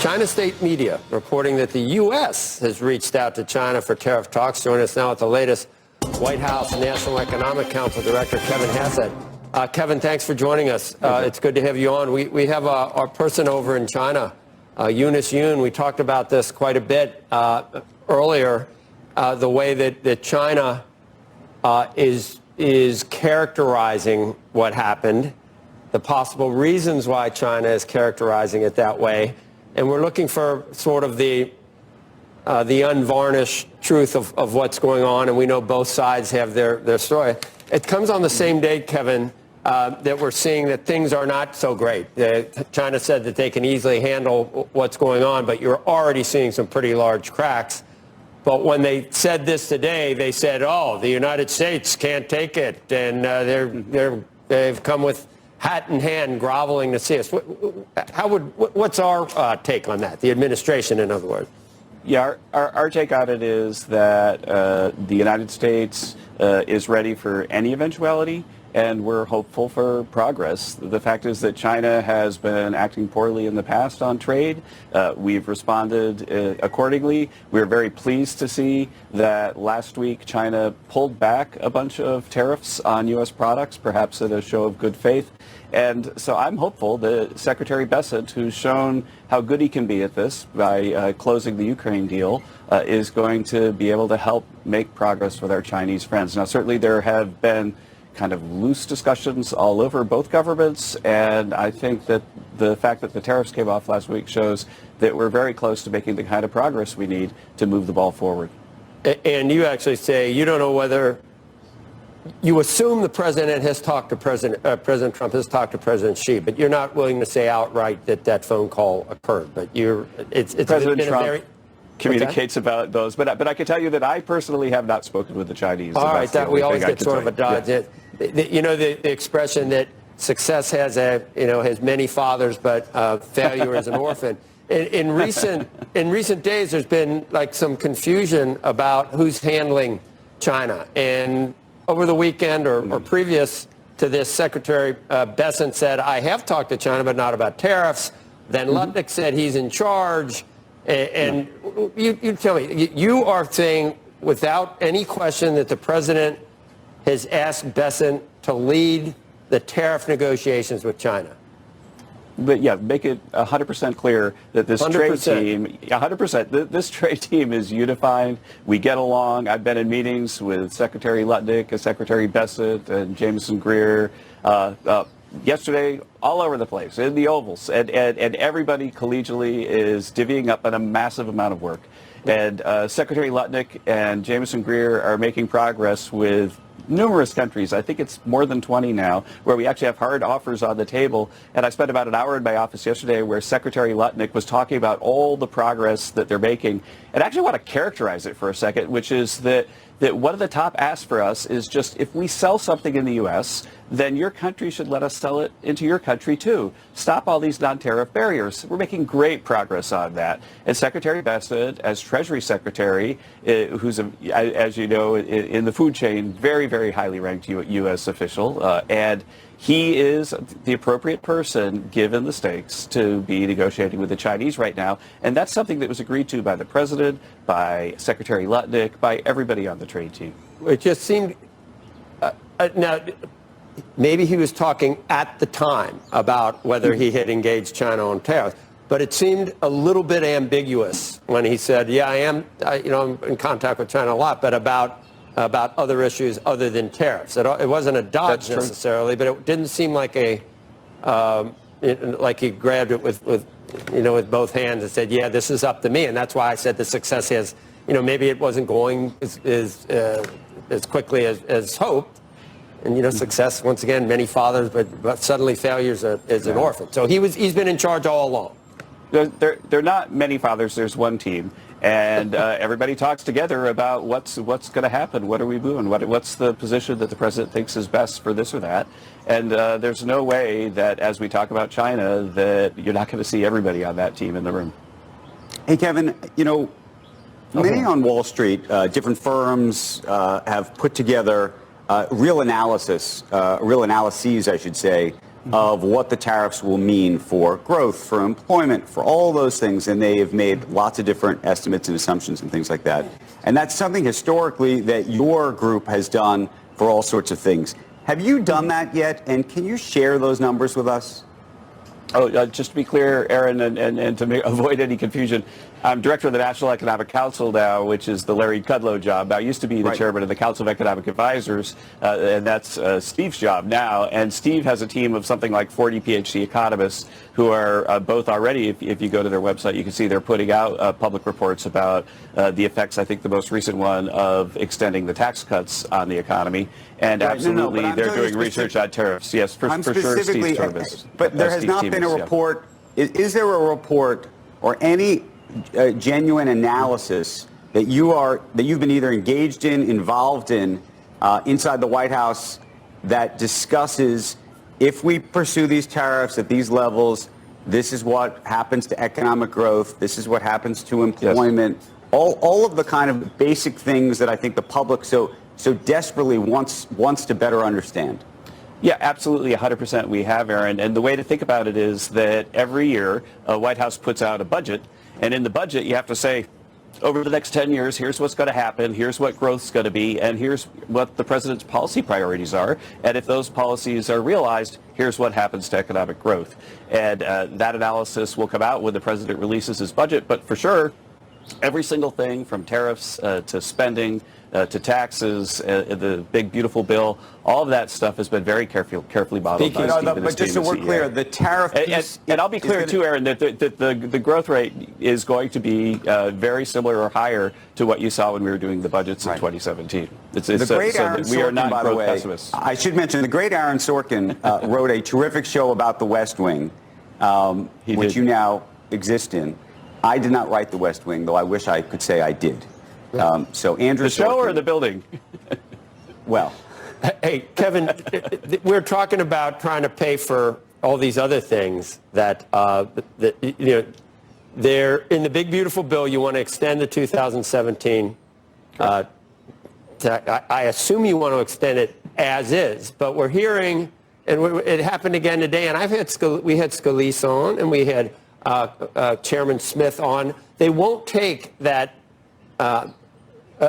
China state media reporting that the U.S. has reached out to China for tariff talks. Join us now with the latest. White House National Economic Council Director Kevin Hassett. Kevin, thanks for joining us. It's good to have you on. We have our person over in China, Eunice Yoon. We talked about this quite a bit earlier, the way that China is characterizing what happened, the possible reasons why China is characterizing it that way. And we're looking for sort of the unvarnished truth of what's going on, and we know both sides have their story. It comes on the same day, Kevin, that we're seeing that things are not so great. China said that they can easily handle what's going on, but you're already seeing some pretty large cracks. But when they said this today, they said, oh, the United States can't take it, and they've come with hat in hand, groveling to see us. What's our take on that, the administration, in other words? Yeah, our take on it is that the United States is ready for any eventuality, and we're hopeful for progress. The fact is that China has been acting poorly in the past on trade. We've responded accordingly. We're very pleased to see that last week China pulled back a bunch of tariffs on U.S. products, perhaps at a show of good faith. And so I'm hopeful that Secretary Hassett, who's shown how good he can be at this by closing the Ukraine deal, is going to be able to help make progress with our Chinese friends. Now, certainly there have been kind of loose discussions all over both governments, and I think that the fact that the tariffs came off last week shows that we're very close to making the kind of progress we need to move the ball forward. And you actually say you don't know whether... You assume the president has talked to President Trump has talked to President Xi, but you're not willing to say outright that phone call occurred. But it's President been Trump a very... communicates about those, but I can tell you that I personally have not spoken with the Chinese. All right, that we always get sort of a dodge. Yeah. The expression that success has many fathers, but failure is an orphan. In recent days, there's been like some confusion about who's handling China. And over the weekend or previous to this, Secretary Hassett said, I have talked to China, but not about tariffs. Then Lutnick said he's in charge. And you tell me, you are saying without any question that the president has asked Hassett to lead the tariff negotiations with China. But yeah, make it 100% clear that this 100%. trade team, 100%, this trade team is unified. We get along. I've been in meetings with Secretary Lutnick and Secretary Hassett and Jameson Greer yesterday, all over the place, in the ovals, and everybody collegially is divvying up on a massive amount of work. And Secretary Lutnick and Jameson Greer are making progress with numerous countries. I think it's more than 20 now, where we actually have hard offers on the table. And I spent about an hour in my office yesterday where Secretary Lutnick was talking about all the progress that they're making. And I actually want to characterize it for a second, which is that one of the top asks for us is just if we sell something in the U.S., then your country should let us sell it into your country too. Stop all these non-tariff barriers. We're making great progress on that. And Secretary Hassett, as Treasury Secretary, who's, as you know, in the food chain, very, very highly ranked U.S. official, and he is the appropriate person, given the stakes, to be negotiating with the Chinese right now. And that's something that was agreed to by the president, by Secretary Lutnick, by everybody on the trade team. It just seemed... now, maybe he was talking at the time about whether he had engaged China on tariffs, but it seemed a little bit ambiguous when he said, yeah, I'm in contact with China a lot, but about other issues other than tariffs. It wasn't a dodge necessarily, but it didn't seem like like he grabbed it with both hands and said, yeah, this is up to me. And that's why I said the success has, maybe it wasn't going as quickly as hoped. And, success, once again, many fathers, but suddenly failure is an orphan. So he's been in charge all along. There are not many fathers. There's one team. And everybody talks together about what's going to happen. What are we doing? What's the position that the president thinks is best for this or that? And there's no way that as we talk about China that you're not going to see everybody on that team in the room. Hey, Kevin, many on Wall Street, different firms have put together real analyses, I should say, of what the tariffs will mean for growth, for employment, for all those things, and they have made lots of different estimates and assumptions and things like that. And that's something historically that your group has done for all sorts of things. Have you done that yet, and can you share those numbers with us? Oh, just to be clear, Aaron, and to avoid any confusion, I'm director of the National Economic Council now, which is the Larry Kudlow job. I used to be the chairman of the Council of Economic Advisors, and that's Steve's job now. And Steve has a team of something like 40 PhD economists who are both already, if you go to their website, you can see they're putting out public reports about the effects, I think the most recent one, of extending the tax cuts on the economy. And absolutely, they're doing research on tariffs. Yes, for sure, Steve's term is. But there has not been a report. Is there a report or any genuine analysis that you've been either engaged in, involved in, inside the White House that discusses if we pursue these tariffs at these levels, this is what happens to economic growth, this is what happens to employment, yes. all of the kind of basic things that I think the public so desperately wants to better understand? Yeah, absolutely, 100% we have, Aaron. And the way to think about it is that every year, White House puts out a budget. And in the budget, you have to say, over the next 10 years, here's what's going to happen, here's what growth's going to be, and here's what the president's policy priorities are. And if those policies are realized, here's what happens to economic growth. And that analysis will come out when the president releases his budget. But for sure, every single thing from tariffs to spending to taxes, the big, beautiful bill, all of that stuff has been very carefully modeled by Steve and his But just so we're clear, the tariff piece... And I'll be clear, too, Aaron, that the growth rate is going to be very similar or higher to what you saw when we were doing the budgets in 2017. The great Aaron Sorkin, by the way, I should mention, the great Aaron Sorkin wrote a terrific show about the West Wing, which you now exist in. I did not write the West Wing, though I wish I could say I did. So Andrew, the show or the building? Well, hey, Kevin, we're talking about trying to pay for all these other things that they're in the big beautiful bill. You want to extend the 2017. I assume you want to extend it as is, but we're hearing, and it happened again today. And we had Scalise on, and we had Chairman Smith on. They won't take that.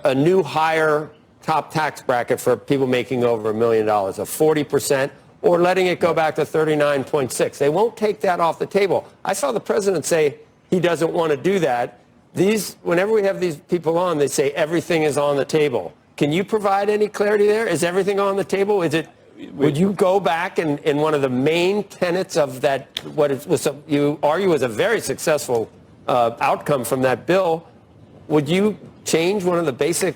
A new higher top tax bracket for people making over $1 million of 40%, or letting it go back to 39.6. They won't take that off the table. I saw the president say he doesn't want to do that. Whenever we have these people on, they say everything is on the table. Can you provide any clarity there? Is everything on the table? Would you go back and one of the main tenets of that, you argue was a very successful outcome from that bill, would you change one of the basic?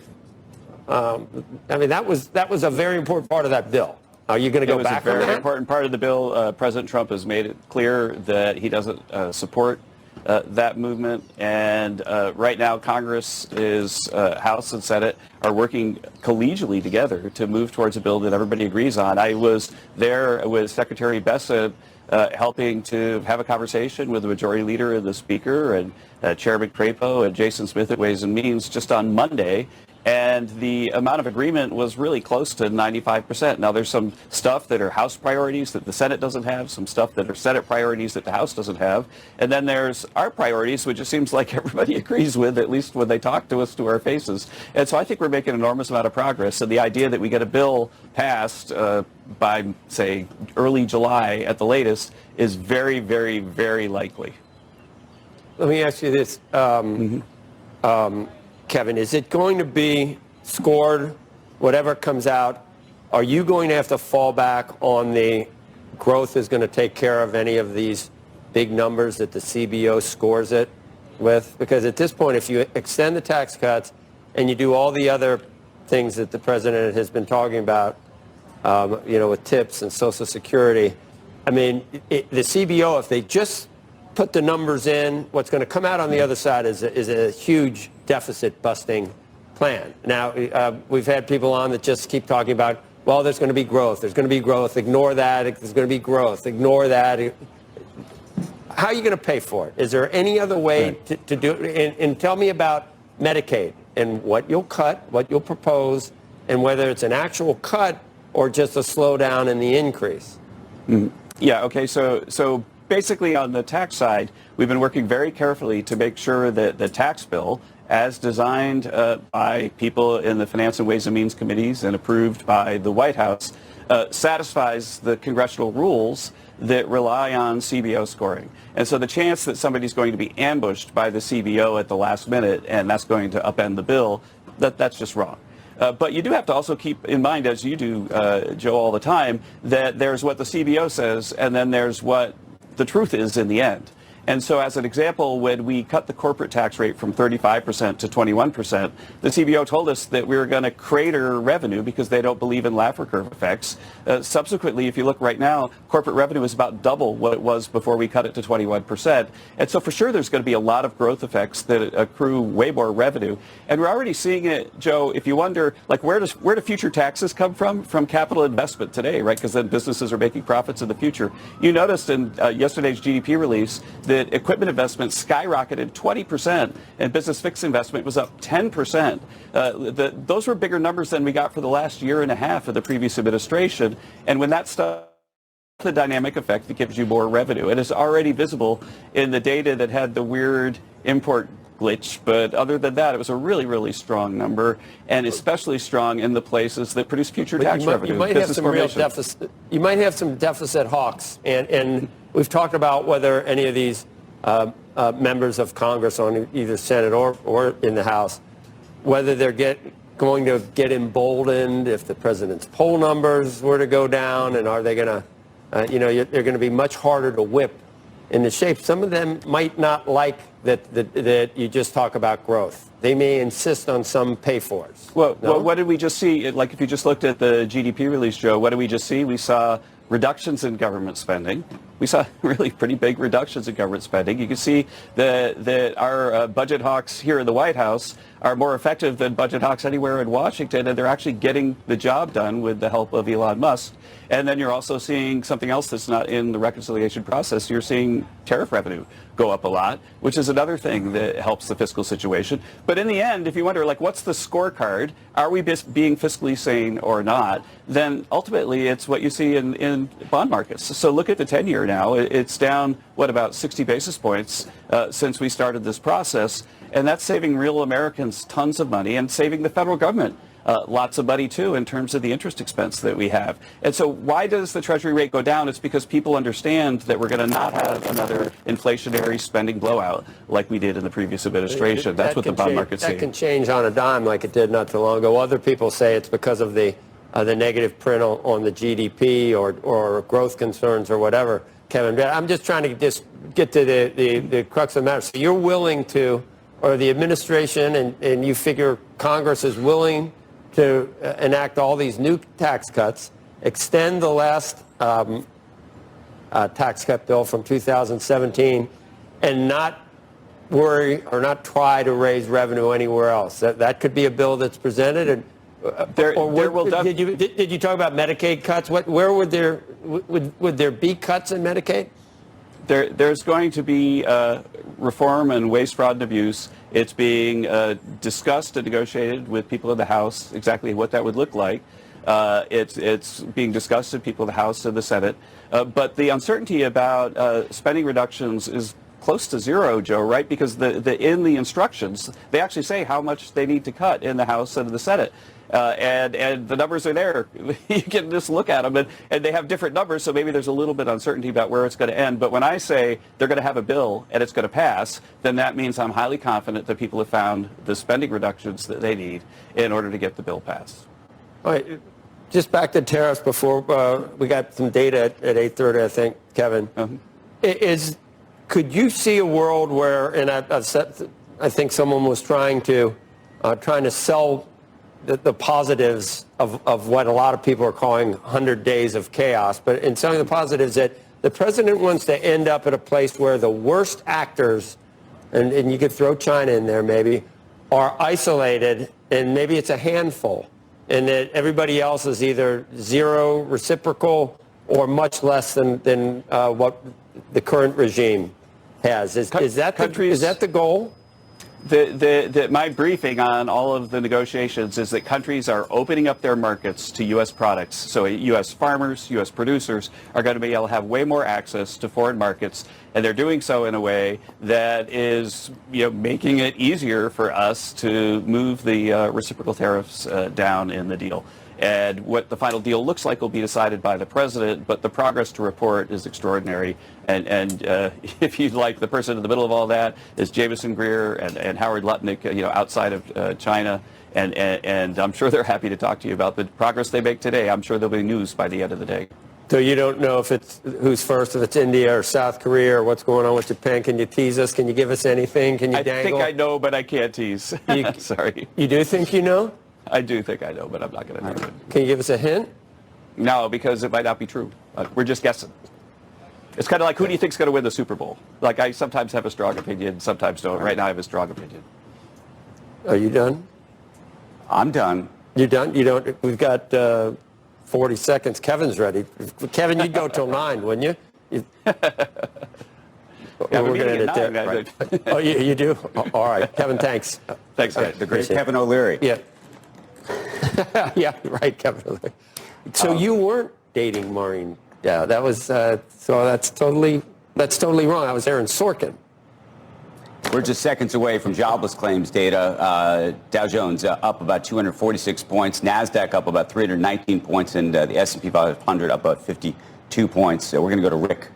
That was a very important part of that bill. Are you going to go back on that? It was a very important part of the bill. President Trump has made it clear that he doesn't support that movement. And right now, Congress House and Senate are working collegially together to move towards a bill that everybody agrees on. I was there with Secretary Bassett helping to have a conversation with the majority leader and the speaker and Chairman Crapo and Jason Smith at Ways and Means just on Monday. And the amount of agreement was really close to 95%. Now, there's some stuff that are House priorities that the Senate doesn't have, some stuff that are Senate priorities that the House doesn't have. And then there's our priorities, which it seems like everybody agrees with, at least when they talk to us to our faces. And so I think we're making an enormous amount of progress. And the idea that we get a bill passed by, say, early July at the latest is very, very, very likely. Let me ask you this. Kevin, is it going to be scored, whatever comes out? Are you going to have to fall back on the growth is going to take care of any of these big numbers that the CBO scores it with? Because at this point, if you extend the tax cuts and you do all the other things that the president has been talking about, with tips and Social Security, the CBO, if they just put the numbers in, what's going to come out on the other side is a huge deficit-busting plan. Now, we've had people on that just keep talking about, well, there's going to be growth. There's going to be growth. Ignore that. There's going to be growth. Ignore that. How are you going to pay for it? Is there any other way to do it? And tell me about Medicaid and what you'll cut, what you'll propose, and whether it's an actual cut or just a slowdown in the increase. Yeah, okay, so basically on the tax side, we've been working very carefully to make sure that the tax bill, as designed by people in the Finance and Ways and Means committees and approved by the White House, satisfies the congressional rules that rely on CBO scoring. And so the chance that somebody's going to be ambushed by the CBO at the last minute and that's going to upend the bill, that's just wrong. But you do have to also keep in mind, as you do, Joe, all the time, that there's what the CBO says and then there's what the truth is in the end. And so as an example, when we cut the corporate tax rate from 35% to 21%, the CBO told us that we were going to crater revenue because they don't believe in Laffer curve effects. Subsequently, if you look right now, corporate revenue is about double what it was before we cut it to 21%. And so for sure, there's going to be a lot of growth effects that accrue way more revenue. And we're already seeing it, Joe, if you wonder, like, where do future taxes come from? From capital investment today, right? Because then businesses are making profits in the future. You noticed in yesterday's GDP release that equipment investment skyrocketed 20%, and business fixed investment was up 10%. Those were bigger numbers than we got for the last year and a half of the previous administration. And when that stuff, the dynamic effect that gives you more revenue. It is already visible in the data that had the weird import glitch, but other than that, it was a really, really strong number, and especially strong in the places that produce future tax revenue. You might have some real deficit. You might have some deficit hawks, and we've talked about whether any of these members of Congress on either Senate or in the House, whether they're going to get emboldened if the president's poll numbers were to go down, and are they going to, they're going to be much harder to whip into shape. Some of them might not like that you just talk about growth. They may insist on some pay-fors. Well, what did we just see? Like, if you just looked at the GDP release, Joe, what did we just see? We saw reductions in government spending. We saw really pretty big reductions in government spending. You can see that our budget hawks here in the White House are more effective than budget hawks anywhere in Washington, and they're actually getting the job done with the help of Elon Musk. And then you're also seeing something else that's not in the reconciliation process. You're seeing tariff revenue go up a lot, which is another thing that helps the fiscal situation. But in the end, if you wonder, like, what's the scorecard? Are we being fiscally sane or not? Then ultimately, it's what you see in bond markets. So look at the 10-year now. It's down, about 60 basis points since we started this process. And that's saving real Americans tons of money and saving the federal government lots of money, too, in terms of the interest expense that we have. And so why does the Treasury rate go down? It's because people understand that we're going to not have another inflationary spending blowout like we did in the previous administration. That's what the bond market's seeing. That can change on a dime like it did not too long ago. Other people say it's because of the negative print on the GDP or growth concerns or whatever, Kevin. But I'm just trying to get to the crux of the matter. So you're willing to, or the administration and you figure Congress is willing to enact all these new tax cuts, extend the last tax cut bill from 2017, and not worry or not try to raise revenue anywhere else. That could be a bill that's presented. And did you talk about Medicaid cuts? Where would there be cuts in Medicaid? There's going to be reform and waste, fraud, and abuse. It's being discussed and negotiated with people in the House, exactly what that would look like. It's being discussed with people in the House and the Senate. But the uncertainty about spending reductions is close to zero, Joe, right? Because in the instructions, they actually say how much they need to cut in the House and the Senate. And the numbers are there. You can just look at them, and they have different numbers, so maybe there's a little bit of uncertainty about where it's going to end. But when I say they're going to have a bill and it's going to pass, then that means I'm highly confident that people have found the spending reductions that they need in order to get the bill passed. All right. Just back to tariffs before we got some data at 8:30, I think, Kevin. Could you see a world where, and I think someone was trying to sell the positives of what a lot of people are calling 100 days of chaos, but in selling the positives that the president wants to end up at a place where the worst actors, and you could throw China in there maybe, are isolated, and maybe it's a handful, and that everybody else is either zero, reciprocal, or much less than what the current regime has. Is that the goal? My briefing on all of the negotiations is that countries are opening up their markets to U.S. products. So U.S. farmers, U.S. producers are going to be able to have way more access to foreign markets, and they're doing so in a way that is, making it easier for us to move the reciprocal tariffs down in the deal. And what the final deal looks like will be decided by the president, but the progress to report is extraordinary. And if you'd like, the person in the middle of all that is Jameson Greer and Howard Lutnick, outside of China. And I'm sure they're happy to talk to you about the progress they make today. I'm sure there'll be news by the end of the day. So you don't know if it's who's first, if it's India or South Korea or what's going on with Japan. Can you tease us? Can you give us anything? Can you dangle? I think I know, but I can't tease. Sorry. You do think you know? I do think I know, but I'm not going to know it. Can you give us a hint? No, because it might not be true. We're just guessing. It's kind of like, who do you think's going to win the Super Bowl? Like, I sometimes have a strong opinion, sometimes don't. Right now I have a strong opinion. Are you done? I'm done. You done? You don't? We've got 40 seconds. Kevin's ready. Kevin, you'd go till 9, wouldn't you? Yeah, we're going to end it there. Right. Oh, you do? All right. Kevin, thanks. Thanks, guys. The great Kevin O'Leary. Yeah. Yeah, right, Kevin O'Leary. So you weren't dating Maureen Dow. That was, so that's totally wrong. I was Aaron Sorkin. We're just seconds away from jobless claims data. Dow Jones up about 246 points, NASDAQ up about 319 points, and the S&P 500 up about 52 points. So we're going to go to Rick.